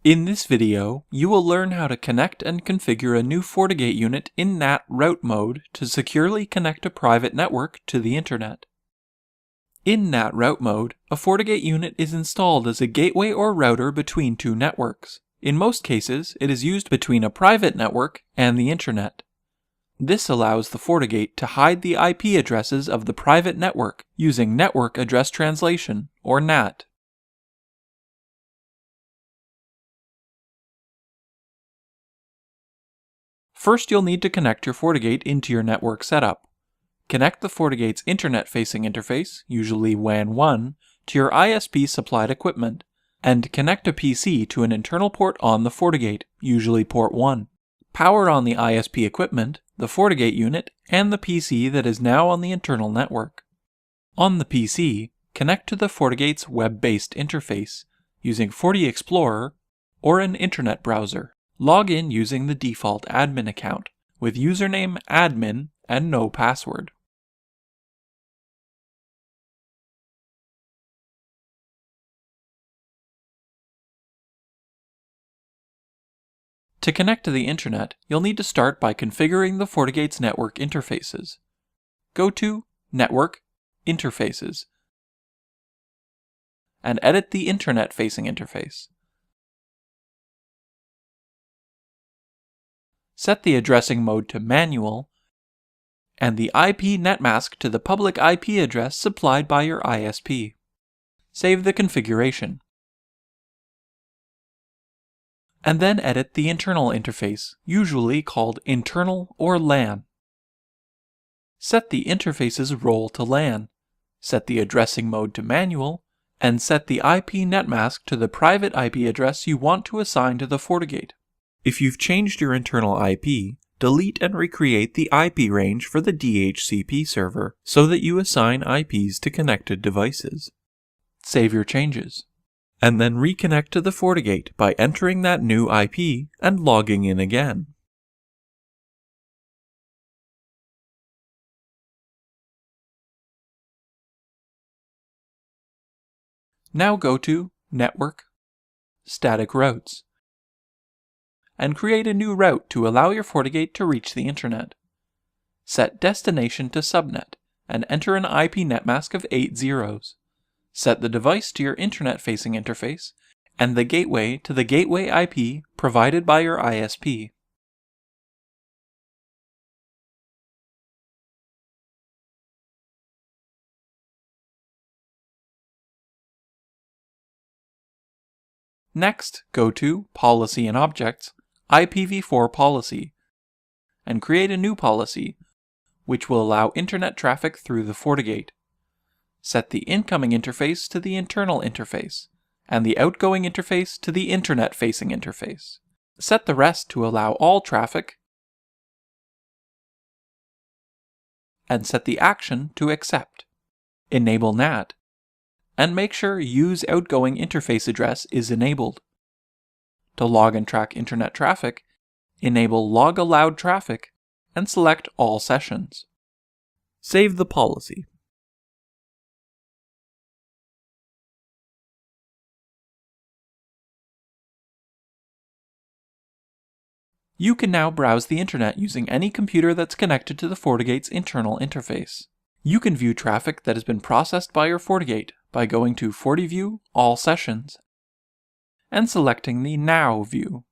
In this video, you will learn how to connect and configure a new Fortigate unit in NAT route mode to securely connect a private network to the internet. In NAT route mode, a Fortigate unit is installed as a gateway or router between two networks. In most cases, it is used between a private network and the internet. This allows the Fortigate to hide the IP addresses of the private network using Network Address Translation, or NAT. First, you'll need to connect your Fortigate into your network setup. Connect the Fortigate's internet-facing interface, usually WAN 1, to your ISP-supplied equipment, and connect a PC to an internal port on the Fortigate, usually port 1. Power on the ISP equipment, the Fortigate unit, and the PC that is now on the internal network. On the PC, connect to the Fortigate's web-based interface, using FortiExplorer or an internet browser. Log in using the default admin account, with username admin and no password. To connect to the internet, you'll need to start by configuring the Fortigate's network interfaces. Go to Network, Interfaces, and edit the internet-facing interface. Set the addressing mode to Manual, and the IP netmask to the public IP address supplied by your ISP. Save the configuration. And then edit the internal interface, usually called Internal or LAN. Set the interface's role to LAN, set the addressing mode to Manual, and set the IP netmask to the private IP address you want to assign to the Fortigate. If you've changed your internal IP, delete and recreate the IP range for the DHCP server so that you assign IPs to connected devices. Save your changes, and then reconnect to the Fortigate by entering that new IP and logging in again. Now go to Network, Static Routes, and create a new route to allow your Fortigate to reach the internet. Set destination to subnet, and enter an IP netmask of 8 zeros. Set the device to your internet-facing interface, and the gateway to the gateway IP provided by your ISP. Next, go to Policy and Objects, IPv4 Policy, and create a new policy, which will allow internet traffic through the Fortigate. Set the incoming interface to the internal interface, and the outgoing interface to the internet-facing interface. Set the rest to allow all traffic, and set the action to accept. Enable NAT, and make sure Use Outgoing Interface Address is enabled. To log and track internet traffic, enable Log Allowed Traffic, and select All Sessions. Save the policy. You can now browse the internet using any computer that's connected to the Fortigate's internal interface. You can view traffic that has been processed by your Fortigate by going to FortiView, All Sessions, and selecting the Now view.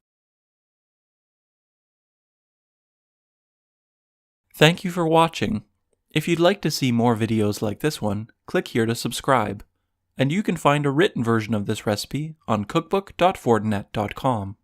Thank you for watching. If you'd like to see more videos like this one, click here to subscribe. And you can find a written version of this recipe on cookbook.fortinet.com.